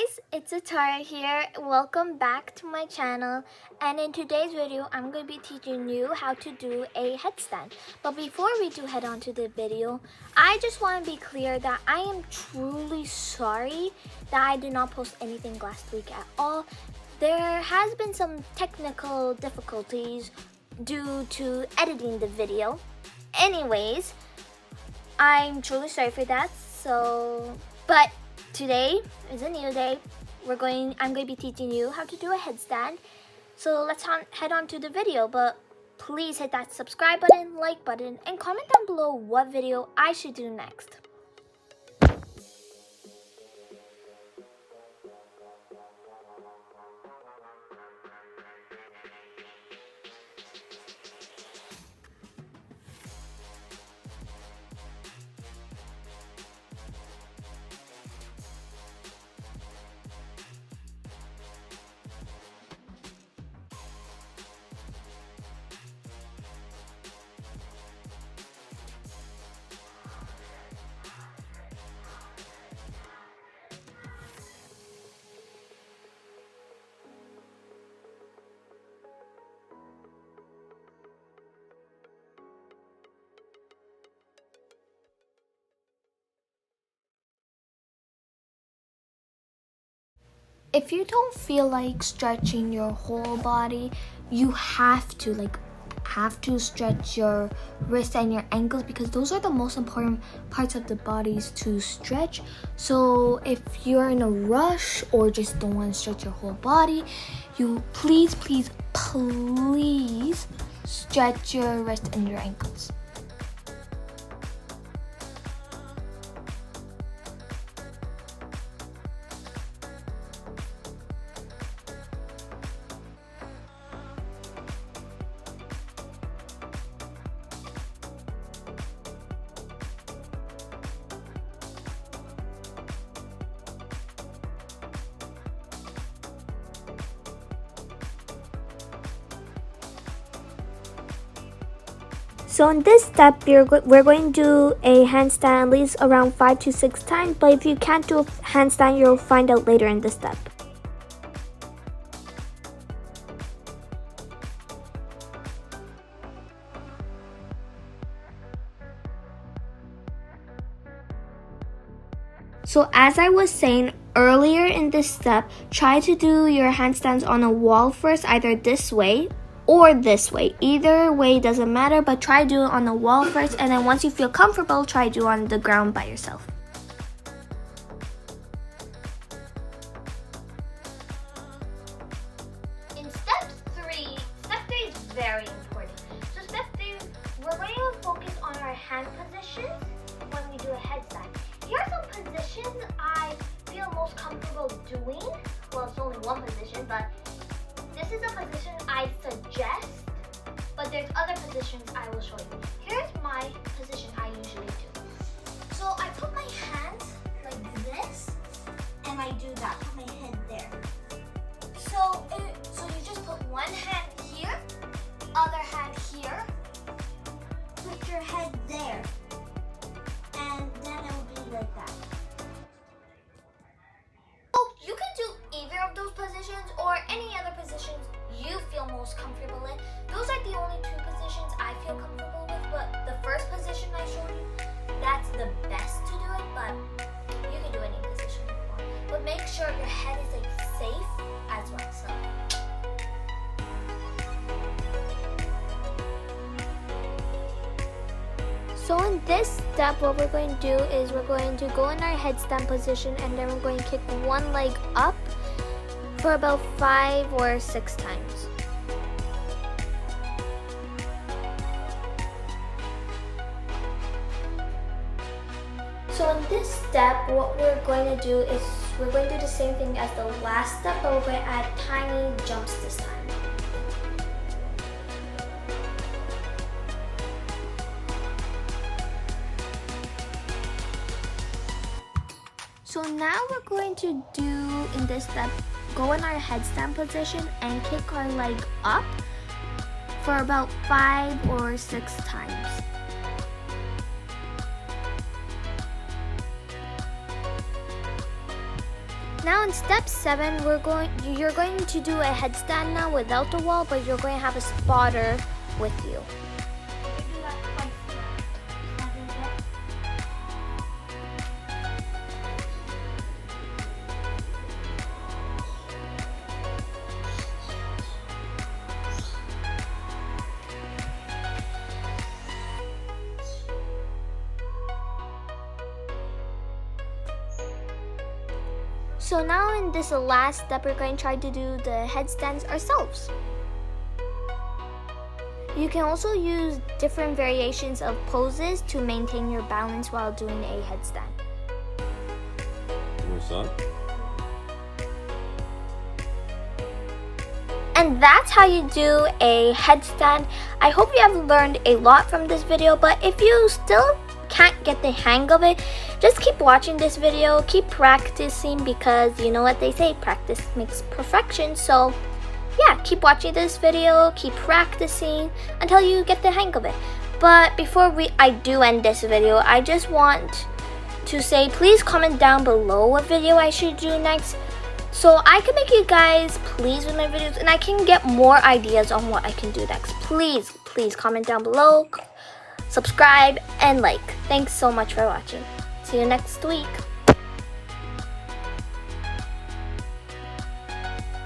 guys, it's Atara here. Welcome back to my channel, and in today's video I'm going to be teaching you how to do a headstand. But before we do head on to the video, I just want to be clear that I am truly sorry that I did not post anything last week at all. There has been some technical difficulties due to editing the video. Anyways, I'm truly sorry for that. But today is a new day. I'm going to be teaching you how to do a headstand. So let's head on to the video. But please hit that subscribe button, like button, and comment down below what video I should do next. If you don't feel like stretching your whole body, you have to stretch your wrists and your ankles, because those are the most important parts of the bodies to stretch. So if you're in a rush or just don't want to stretch your whole body, you please stretch your wrists and your ankles. So in this step, we're going to do a handstand at least around 5 to 6 times. But if you can't do a handstand, you'll find out later in this step. So as I was saying earlier in this step, try to do your handstands on a wall first, either this way or this way. Either way doesn't matter, but try to do it on the wall first, and then once you feel comfortable, try to do on the ground by yourself. In step 3 is very important. So step 3, we're going to focus on our hand positions when we do a headstand. Here are some positions I feel most comfortable doing. Well, it's only one position, but this is a position I suggest, but there's other positions I will show you. Here's my position I usually do. So I put my hands like this, and I do that. Put my head there. So you just put one hand here, other hand here, put your head there, and then it will be like that. You can do either of those positions or any other positions you feel most comfortable in. Those are the only 2 positions I feel comfortable with, but the first position I showed you, that's the best to do it, but you can do any position you want. But make sure your head is safe as well. So in this step, what we're going to do is we're going to go in our headstand position, and then we're going to kick one leg up for about 5 or 6 times. So in this step, what we're going to do is we're going to do the same thing as the last step, but we're going to add tiny jumps this time. So now we're going to do, in this step, go in our headstand position and kick our leg up for about 5 or 6 times. Now in step 7, you're going to do a headstand now without the wall, but you're going to have a spotter with you. So now in this last step, we're going to try to do the headstands ourselves. You can also use different variations of poses to maintain your balance while doing a headstand. What's that? And that's how you do a headstand. I hope you have learned a lot from this video, but if you still can't get the hang of it, just keep watching this video, keep practicing, because you know what they say, practice makes perfection. So yeah, keep watching this video, keep practicing until you get the hang of it. But before I do end this video, I just want to say, please comment down below what video I should do next, so I can make you guys pleased with my videos and I can get more ideas on what I can do next. Please comment down below, subscribe, and like. Thanks so much for watching. See you next week.